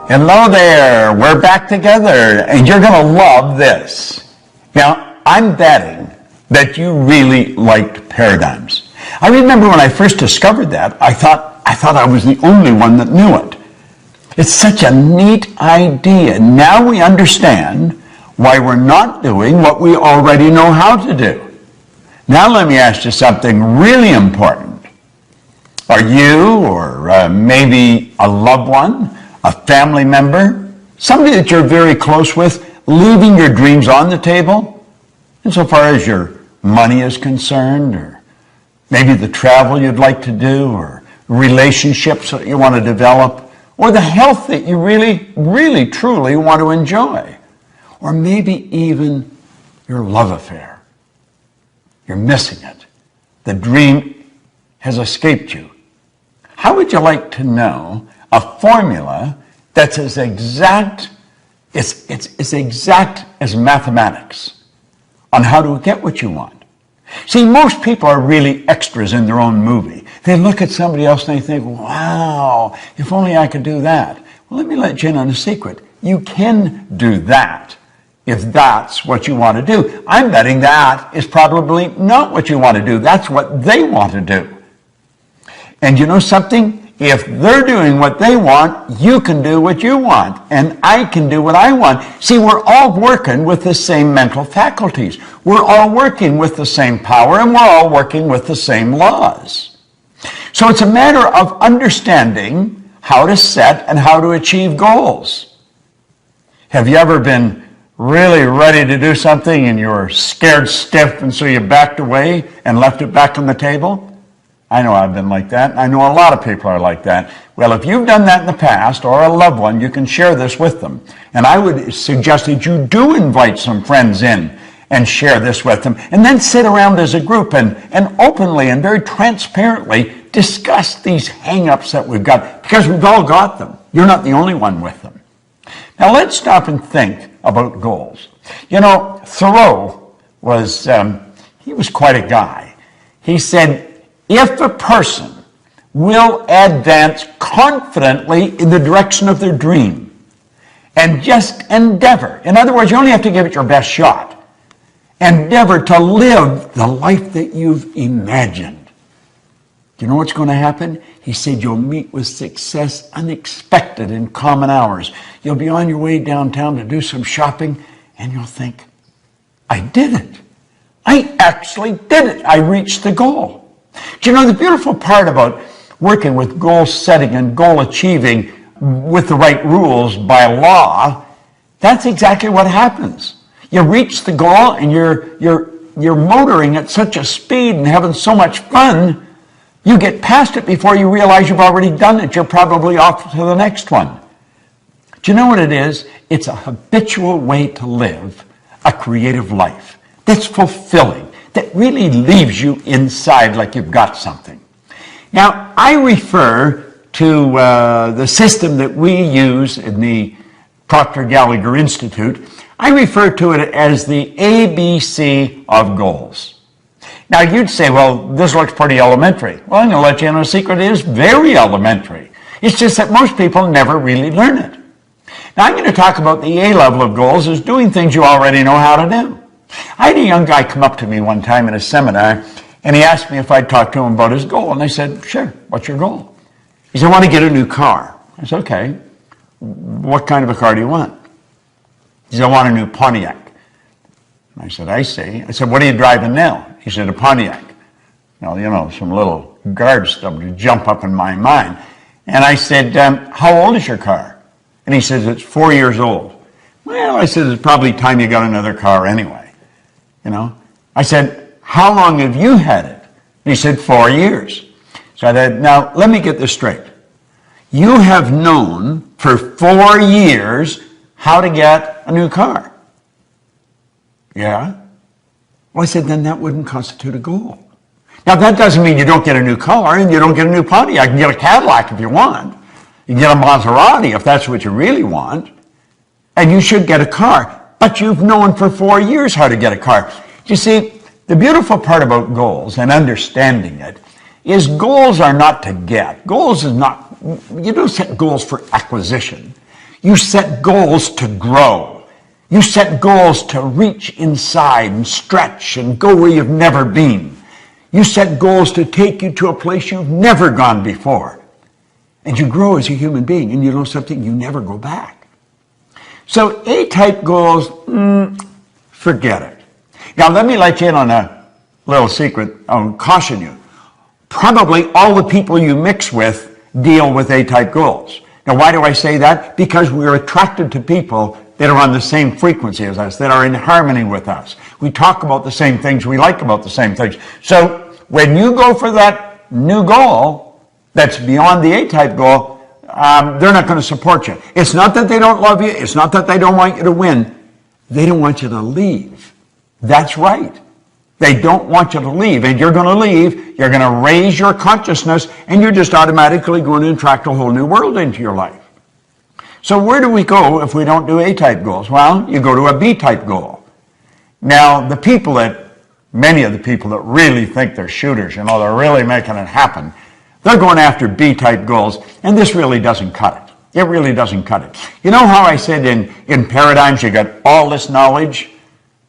Hello there, we're back together, and you're going to love this. Now, I'm betting that you really liked paradigms. I remember when I first discovered that, I thought I was the only one that knew it. It's such a neat idea. Now we understand why we're not doing what we already know how to do. Now let me ask you something really important. Are you, or maybe a loved one, a family member, somebody that you're very close with, leaving your dreams on the table insofar as your money is concerned, or maybe the travel you'd like to do, or relationships that you want to develop, or the health that you really, truly want to enjoy, or maybe even your love affair. You're missing it. The dream has escaped you. How would you like to know a formula that's as exact as mathematics on how to get what you want? See, most people are really extras in their own movie. They look at somebody else and they think, wow, if only I could do that. Well, let me let you in on a secret. You can do that if that's what you want to do. I'm betting that is probably not what you want to do. That's what they want to do. And you know something? If they're doing what they want, you can do what you want, and I can do what I want. See, we're all working with the same mental faculties. We're all working with the same power, and we're all working with the same laws. So it's a matter of understanding how to set and how to achieve goals. Have you ever been really ready to do something and you were scared stiff, and so you backed away and left it back on the table? I know I've been like that. I know a lot of people are like that. Well, if you've done that in the past, or a loved one, you can share this with them. And I would suggest that you do invite some friends in and share this with them. And then sit around as a group and openly and very transparently discuss these hang-ups that we've got, because we've all got them. You're not the only one with them. Now let's stop and think about goals. You know, Thoreau was, he was quite a guy. He said, if a person will advance confidently in the direction of their dream and just endeavor, in other words, you only have to give it your best shot, endeavor to live the life that you've imagined. Do you know what's going to happen? He said you'll meet with success unexpected in common hours. You'll be on your way downtown to do some shopping, and you'll think, I did it. I actually did it. I reached the goal. Do you know the beautiful part about working with goal setting and goal achieving with the right rules by law? That's exactly what happens. You reach the goal and you're motoring at such a speed and having so much fun, you get past it before you realize you've already done it. You're probably off to the next one. Do you know what it is? It's a habitual way to live a creative life that's fulfilling, that really leaves you inside like you've got something. Now, I refer to the system that we use in the Proctor Gallagher Institute. I refer to it as the ABC of goals. Now, you'd say, well, this looks pretty elementary. Well, I'm going to let you in on a secret. It is very elementary. It's just that most people never really learn it. Now, I'm going to talk about the A level of goals as doing things you already know how to do. I had a young guy come up to me one time in a seminar, and he asked me if I'd talk to him about his goal. And I said, sure, what's your goal? He said, I want to get a new car. I said, okay, what kind of a car do you want? He said, I want a new Pontiac. And I said, I see. I said, what are you driving now? He said, a Pontiac. Now, you know, some little guard stuff to jump up in my mind. And I said, how old is your car? And he says, it's 4 years old. Well, I said, it's probably time you got another car anyway. You know, I said, how long have you had it? And he said, 4 years. So I said, now let me get this straight. You have known for 4 years how to get a new car. Yeah? Well, I said, then that wouldn't constitute a goal. Now that doesn't mean you don't get a new car and you don't get a new Pontiac. You can get a Cadillac if you want. You can get a Maserati if that's what you really want. And you should get a car. But you've known for 4 years how to get a car. You see, the beautiful part about goals and understanding it is goals are not to get. Goals is not, you don't set goals for acquisition. You set goals to grow. You set goals to reach inside and stretch and go where you've never been. You set goals to take you to a place you've never gone before. And you grow as a human being, and you know something, you never go back. So A-type goals, forget it. Now let me let you in on a little secret. I'll caution you. Probably all the people you mix with deal with A-type goals. Now why do I say that? Because we're attracted to people that are on the same frequency as us, that are in harmony with us. We talk about the same things, we like about the same things. So when you go for that new goal that's beyond the A-type goal, they're not going to support you. It's not that they don't love you, it's not that they don't want you to win. They don't want you to leave. That's right. They don't want you to leave, and you're going to leave, you're going to raise your consciousness, and you're just automatically going to attract a whole new world into your life. So where do we go if we don't do A-type goals? Well, you go to a B-type goal. Now, many of the people that really think they're shooters, they're really making it happen, they're going after B-type goals, and this really doesn't cut it. It really doesn't cut it. You know how I said in paradigms you got all this knowledge,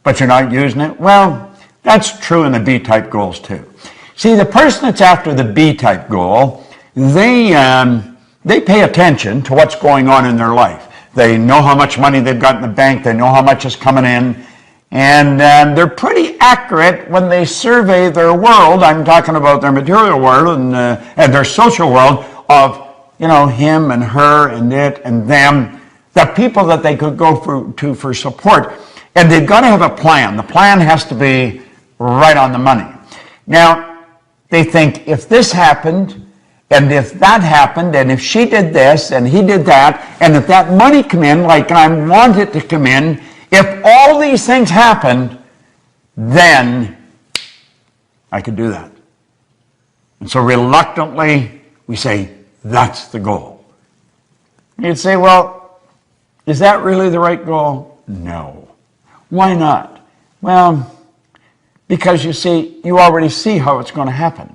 but you're not using it? Well, that's true in the B-type goals too. See, the person that's after the B-type goal, they pay attention to what's going on in their life. They know how much money they've got in the bank. They know how much is coming in. And they're pretty accurate when they survey their world. I'm talking about their material world and their social world of, him and her and it and them, the people that they could go to for support. And they've got to have a plan. The plan has to be right on the money. Now, they think if this happened, and if that happened, and if she did this, and he did that, and if that money come in like I want it to come in, if all these things happened, then I could do that. And so reluctantly, we say, that's the goal. You'd say, well, is that really the right goal? No. Why not? Well, because you see, you already see how it's going to happen.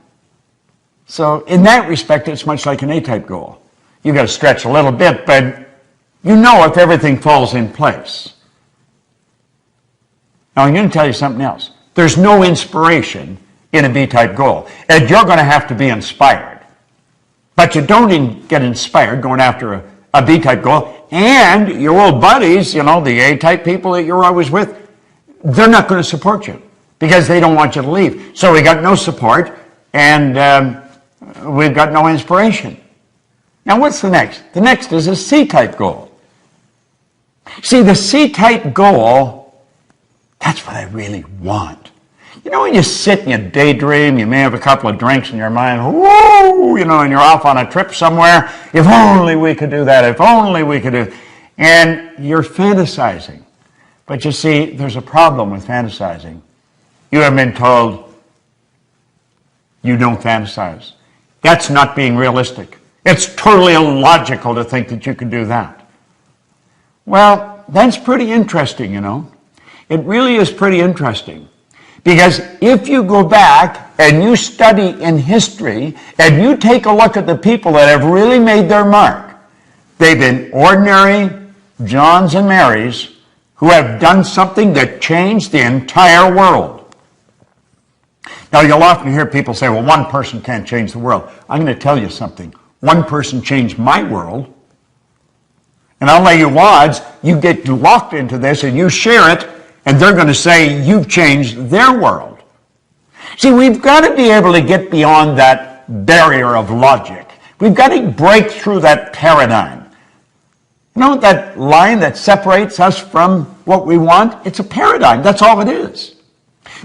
So in that respect, it's much like an A-type goal. You've got to stretch a little bit, but you know if everything falls in place. Now, I'm going to tell you something else. There's no inspiration in a B-type goal. And you're going to have to be inspired. But you don't get inspired going after a B-type goal. And your old buddies, the A-type people that you're always with, they're not going to support you because they don't want you to leave. So we got no support, and we've got no inspiration. Now what's the next? The next is a C-type goal. See, the C-type goal, that's what I really want. When you sit and you daydream, you may have a couple of drinks in your mind, whoa, and you're off on a trip somewhere. If only we could do that, if only we could do. And you're fantasizing. But you see, there's a problem with fantasizing. You have been told you don't fantasize. That's not being realistic. It's totally illogical to think that you can do that. Well, that's pretty interesting, It really is pretty interesting. Because if you go back and you study in history and you take a look at the people that have really made their mark, they've been ordinary Johns and Marys who have done something that changed the entire world. Now, you'll often hear people say, well, one person can't change the world. I'm going to tell you something. One person changed my world. And I'll lay you odds, you get locked into this and you share it, and they're going to say you've changed their world. See, we've got to be able to get beyond that barrier of logic. We've got to break through that paradigm. That line that separates us from what we want? It's a paradigm. That's all it is.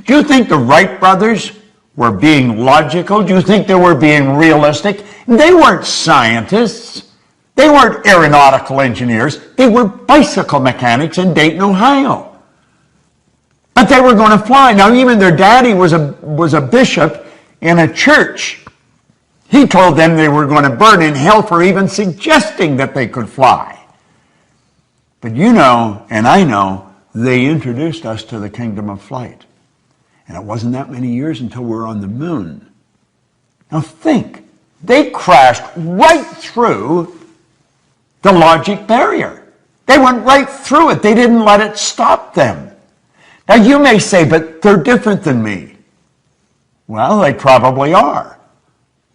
Do you think the Wright brothers were being logical? Do you think they were being realistic? They weren't scientists. They weren't aeronautical engineers. They were bicycle mechanics in Dayton, Ohio. But they were going to fly. Now, even their daddy was a bishop in a church. He told them they were going to burn in hell for even suggesting that they could fly. But and I know, they introduced us to the kingdom of flight. And it wasn't that many years until we were on the moon. Now think, they crashed right through the logic barrier. They went right through it. They didn't let it stop them. Now you may say, but they're different than me. Well, they probably are.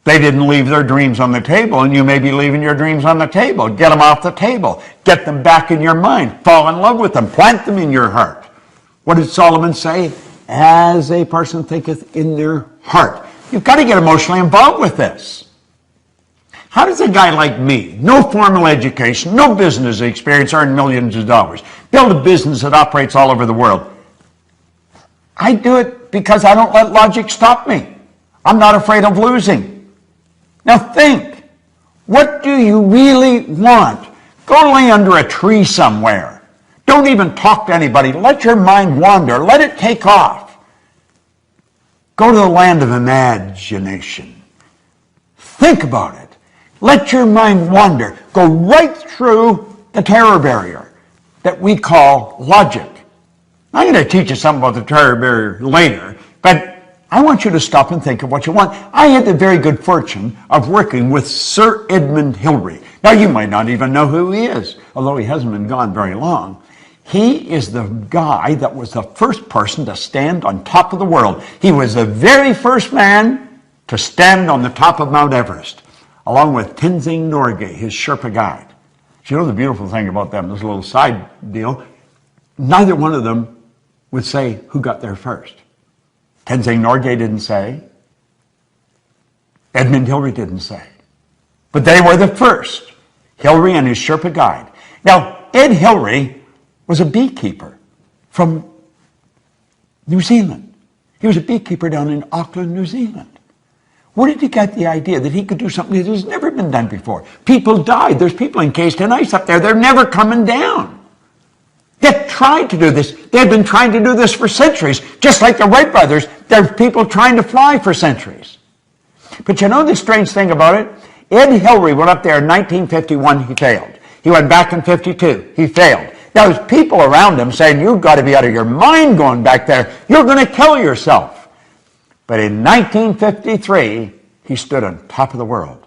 They didn't leave their dreams on the table, and you may be leaving your dreams on the table. Get them off the table. Get them back in your mind. Fall in love with them. Plant them in your heart. What did Solomon say? As a person thinketh in their heart. You've got to get emotionally involved with this. How does a guy like me, no formal education, no business experience, earn millions of dollars, build a business that operates all over the world? I do it because I don't let logic stop me. I'm not afraid of losing. Now think, what do you really want? Go lay under a tree somewhere. Don't even talk to anybody. Let your mind wander. Let it take off. Go to the land of imagination. Think about it. Let your mind wander. Go right through the terror barrier that we call logic. I'm going to teach you something about the terror barrier later, but I want you to stop and think of what you want. I had the very good fortune of working with Sir Edmund Hillary. Now, you might not even know who he is, although he hasn't been gone very long. He is the guy that was the first person to stand on top of the world. He was the very first man to stand on the top of Mount Everest, along with Tenzing Norgay, his Sherpa guide. So you know the beautiful thing about them, this little side deal, neither one of them would say who got there first. Tenzing Norgay didn't say. Edmund Hillary didn't say. But they were the first, Hillary and his Sherpa guide. Now, Ed Hillary was a beekeeper from New Zealand. He was a beekeeper down in Auckland, New Zealand. Where did he get the idea that he could do something that has never been done before? People died. There's people encased in ice up there. They're never coming down. They tried to do this. They've been trying to do this for centuries. Just like the Wright brothers, there's people trying to fly for centuries. But you know the strange thing about it? Ed Hillary went up there in 1951, he failed. He went back in 52, he failed. Now there's people around him saying, you've got to be out of your mind going back there. You're going to kill yourself. But in 1953, he stood on top of the world.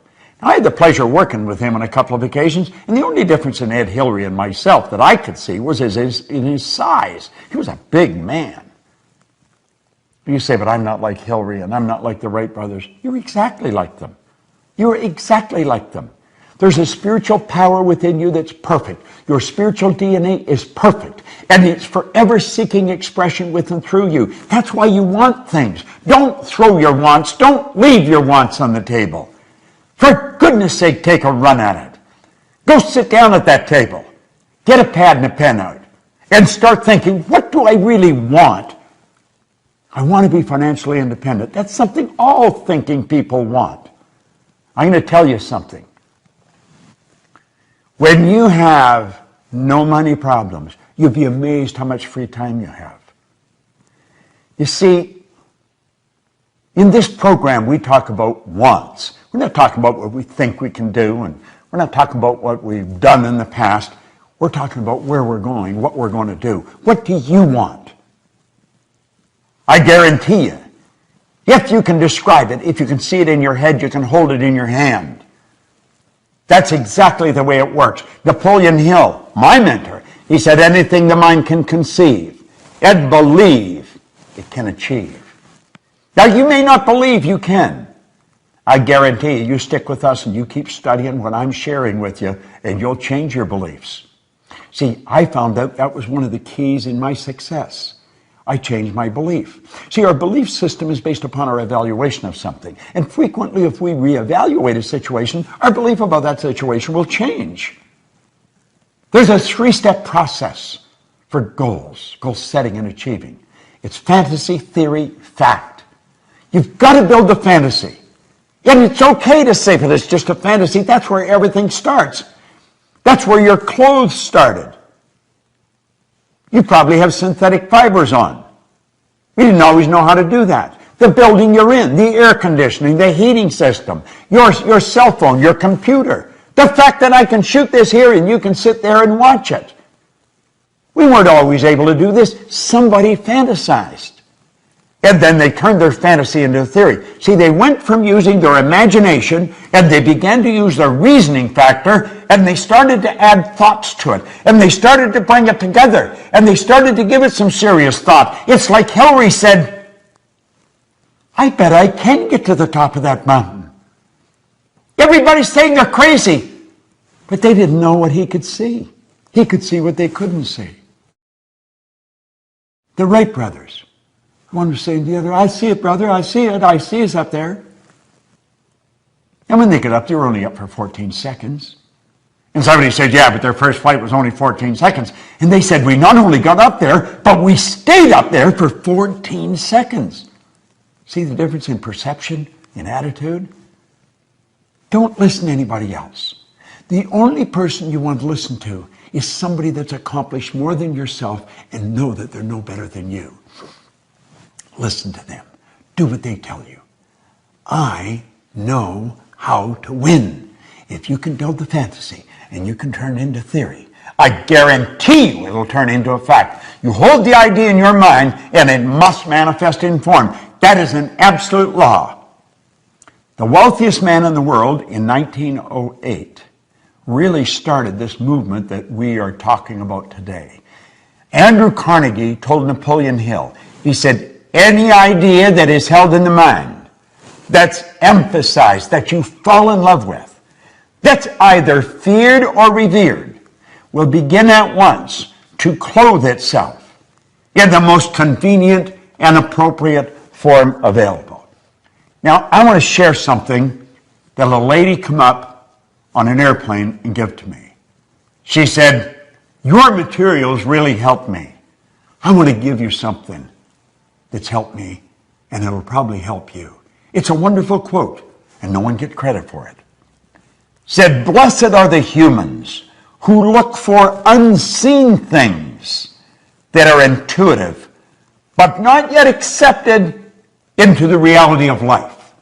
I had the pleasure of working with him on a couple of occasions, and the only difference in Ed Hillary and myself that I could see was in his size. He was a big man. You say, but I'm not like Hillary and I'm not like the Wright brothers. You're exactly like them. You're exactly like them. There's a spiritual power within you that's perfect. Your spiritual DNA is perfect, and it's forever seeking expression with and through you. That's why you want things. Don't throw your wants. Don't leave your wants on the table. For goodness sake, take a run at it. Go sit down at that table. Get a pad and a pen out and start thinking, what do I really want? I want to be financially independent. That's something all thinking people want. I'm going to tell you something. When you have no money problems, you'll be amazed how much free time you have. You see, in this program, we talk about wants. We're not talking about what we think we can do, and we're not talking about what we've done in the past. We're talking about where we're going, what we're going to do. What do you want? I guarantee you, if you can describe it, if you can see it in your head, you can hold it in your hand. That's exactly the way it works. Napoleon Hill, my mentor, he said anything the mind can conceive and believe it can achieve. Now, you may not believe you can. I guarantee you stick with us and you keep studying what I'm sharing with you, and you'll change your beliefs. See, I found out that was one of the keys in my success. I changed my belief. See, our belief system is based upon our evaluation of something. And frequently, if we reevaluate a situation, our belief about that situation will change. There's a three-step process for goals, goal setting and achieving. It's fantasy, theory, fact. You've got to build the fantasy. And it's okay to say that it's just a fantasy. That's where everything starts. That's where your clothes started. You probably have synthetic fibers on. You didn't always know how to do that. The building you're in, the air conditioning, the heating system, your cell phone, your computer. The fact that I can shoot this here and you can sit there and watch it. We weren't always able to do this. Somebody fantasized. And then they turned their fantasy into a theory. See, they went from using their imagination and they began to use their reasoning factor, and they started to add thoughts to it. And they started to bring it together. And they started to give it some serious thought. It's like Hillary said, I bet I can get to the top of that mountain. Everybody's saying they're crazy. But they didn't know what he could see. He could see what they couldn't see. The Wright brothers. One was saying to the other, I see it, brother, I see it, I see us up there. And when they got up, they were only up for 14 seconds. And somebody said, yeah, but their first flight was only 14 seconds. And they said, we not only got up there, but we stayed up there for 14 seconds. See the difference in perception, in attitude? Don't listen to anybody else. The only person you want to listen to is somebody that's accomplished more than yourself and know that they're no better than you. Listen to them. Do what they tell you. I know how to win. If you can build the fantasy and you can turn it into theory, I guarantee you it'll turn into a fact. You hold the idea in your mind and it must manifest in form. That is an absolute law. The wealthiest man in the world in 1908 really started this movement that we are talking about today. Andrew Carnegie told Napoleon Hill, he said, any idea that is held in the mind, that's emphasized, that you fall in love with, that's either feared or revered, will begin at once to clothe itself in the most convenient and appropriate form available. Now, I want to share something that a lady come up on an airplane and give to me. She said, your materials really helped me. I want to give you something that's helped me, and it'll probably help you. It's a wonderful quote, and no one gets credit for it. Said, blessed are the humans who look for unseen things that are intuitive, but not yet accepted into the reality of life.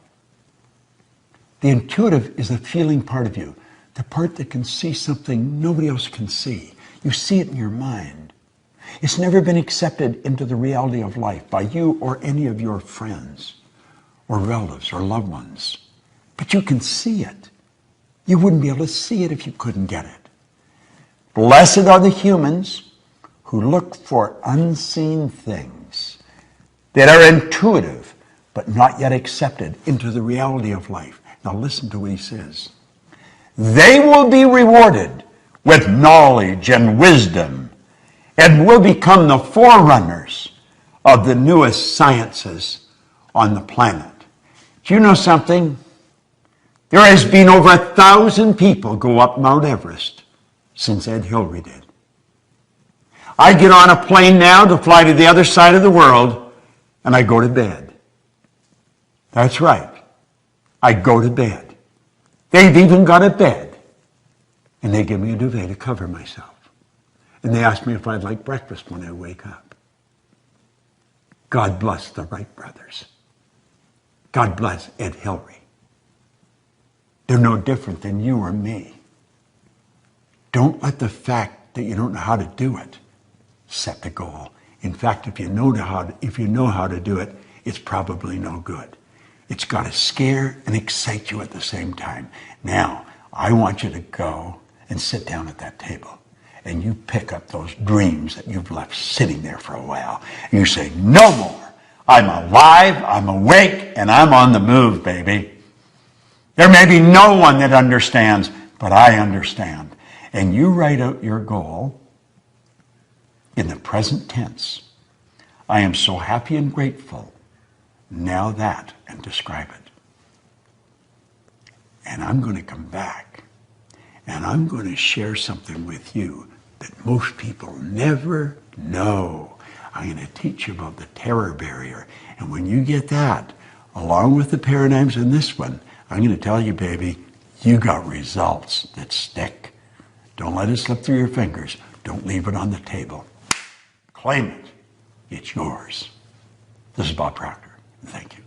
The intuitive is the feeling part of you, the part that can see something nobody else can see. You see it in your mind. It's never been accepted into the reality of life by you or any of your friends or relatives or loved ones. But you can see it. You wouldn't be able to see it if you couldn't get it. Blessed are the humans who look for unseen things that are intuitive but not yet accepted into the reality of life. Now listen to what he says. They will be rewarded with knowledge and wisdom and will become the forerunners of the newest sciences on the planet. Do you know something? There has been over 1,000 people go up Mount Everest since Ed Hillary did. I get on a plane now to fly to the other side of the world, and I go to bed. That's right. I go to bed. They've even got a bed, and they give me a duvet to cover myself. And they ask me if I'd like breakfast when I wake up. God bless the Wright brothers. God bless Ed Hillary. They're no different than you or me. Don't let the fact that you don't know how to do it set the goal. In fact, if you know how to do it, it's probably no good. It's got to scare and excite you at the same time. Now, I want you to go and sit down at that table. And you pick up those dreams that you've left sitting there for a while. And you say, no more. I'm alive, I'm awake, and I'm on the move, baby. There may be no one that understands, but I understand. And you write out your goal in the present tense. I am so happy and grateful. Now that, and describe it. And I'm going to come back, and I'm going to share something with you that most people never know. I'm going to teach you about the terror barrier. And when you get that, along with the paradigms in this one, I'm going to tell you, baby, you got results that stick. Don't let it slip through your fingers. Don't leave it on the table. Claim it. It's yours. This is Bob Proctor. Thank you.